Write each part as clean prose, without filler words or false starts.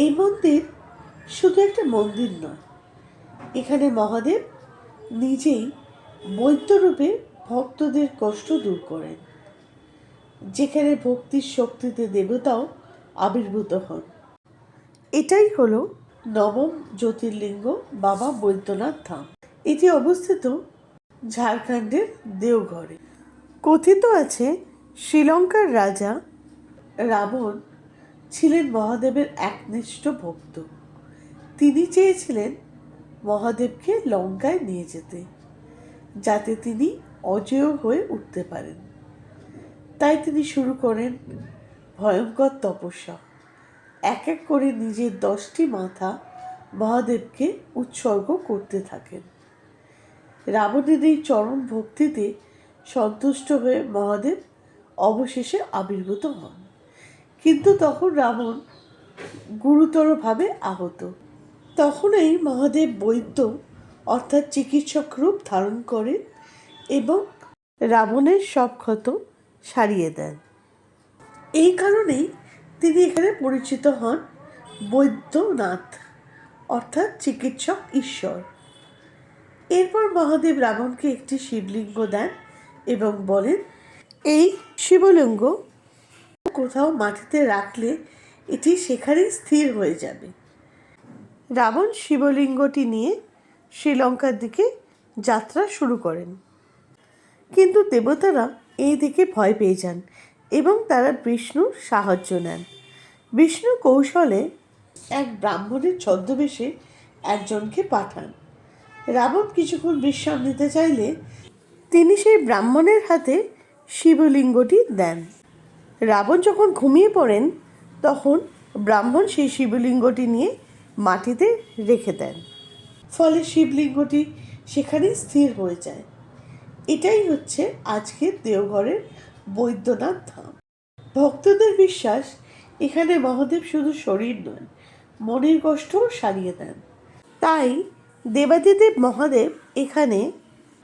এই মন্দির শুধু একটা মন্দির নয়, এখানে মহাদেব নিজেই বৈদ্যরূপে ভক্তদের কষ্ট দূর করেন। যেখানে ভক্তির শক্তিতে দেবতাও আবির্ভূত হন। এটাই হলো নবম জ্যোতির্লিঙ্গ বাবা বৈদ্যনাথ ধাম। এটি অবস্থিত ঝাড়খণ্ডের দেওঘরে। কথিত আছে শ্রীলঙ্কার রাজা রাবণ ছিলেন মহাদেবের একনিষ্ঠ ভক্ত। তিনি চেয়েছিলেন মহাদেবকে লঙ্কায় নিয়ে যেতে, যাতে তিনি অজেয় হয়ে উঠতে পারেন। তাই তিনি শুরু করেন ভয়ঙ্কর তপস্যা। এক এক করে নিজের 10টি মাথা মহাদেবকে উৎসর্গ করতে থাকেন। রাবণের এই চরম ভক্তিতে সন্তুষ্ট হয়ে মহাদেব অবশেষে আবির্ভূত হন। কিন্তু তখন রাবণ গুরুতরভাবে আহত। তখনই মহাদেব বৈদ্য অর্থাৎ চিকিৎসক রূপ ধারণ করেন এবং রাবণের সব ক্ষত সারিয়ে দেন। এই কারণেই তিনি এখানে পরিচিত হন বৈদ্যনাথ অর্থাৎ চিকিৎসক ঈশ্বর। এরপর মহাদেব রাবণকে একটি শিবলিঙ্গ দেন এবং বলেন, এই শিবলিঙ্গ কোথাও মাটিতে রাখলে এটি সেখানেই স্থির হয়ে যাবে। রাবণ শিবলিঙ্গটি নিয়ে শ্রীলঙ্কার দিকে যাত্রা শুরু করেন। কিন্তু দেবতারা এই দিকে ভয় পেয়ে যান এবং তারা বিষ্ণুর সাহায্য নেন। বিষ্ণু কৌশলে এক ব্রাহ্মণের ছদ্মবেশে একজনকে পাঠান। রাবণ কিছুক্ষণ বিশ্রাম নিতে চাইলে তিনি সেই ব্রাহ্মণের হাতে শিবলিঙ্গটি দেন। রাবণ যখন ঘুমিয়ে পড়েন তখন ব্রাহ্মণ সেই শিবলিঙ্গটি নিয়ে মাটিতে রেখে দেন। ফলে শিবলিঙ্গটি সেখানে স্থির হয়ে যায়। এটাই হচ্ছে আজকের দেওঘরের বৈদ্যনাথ ধাম। ভক্তদের বিশ্বাস, এখানে মহাদেব শুধু শরীর নয়, মনের কষ্টও সারিয়ে দেন। তাই দেবাদিদেব মহাদেব এখানে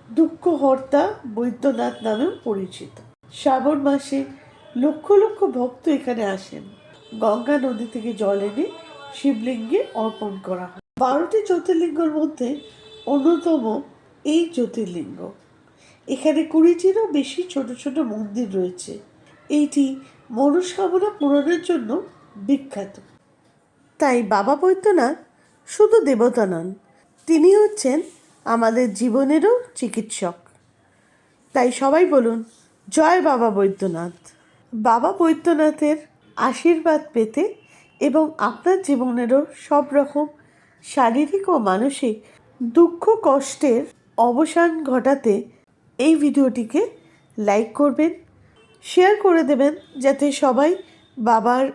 দুঃখহর্তা বৈদ্যনাথ নামেও পরিচিত। শ্রাবণ মাসে লক্ষ লক্ষ ভক্ত এখানে আসেন। গঙ্গা নদী থেকে জল এনে শিবলিঙ্গে অর্পণ করা হয়। 12টি জ্যোতির্লিঙ্গের মধ্যে অন্যতম এই জ্যোতির্লিঙ্গ। এখানে 20টিরও বেশি ছোট ছোট মন্দির রয়েছে। এইটি মনস্কামনা পূরণের জন্য বিখ্যাত। তাই বাবা বৈদ্যনাথ শুধু দেবতা নন, তিনি হচ্ছেন আমাদের জীবনেরও চিকিৎসক। তাই সবাই বলুন, জয় বাবা বৈদ্যনাথ। বাবা বৈদ্যনাথের আশীর্বাদ পেতে এবং আপনার জীবনেরও সব রকম শারীরিক ও মানসিক দুঃখ কষ্টের অবসান ঘটাতে এই ভিডিওটিকে লাইক করবেন, শেয়ার করে দেবেন, যাতে সবাই বাবার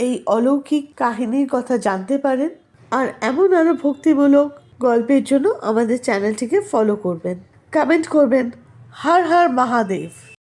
এই অলৌকিক কাহিনীর কথা জানতে পারেন। আর এমন আরও ভক্তিমূলক গল্পের জন্য আমাদের চ্যানেলটিকে ফলো করবেন, কমেন্ট করবেন। হর হর মহাদেব।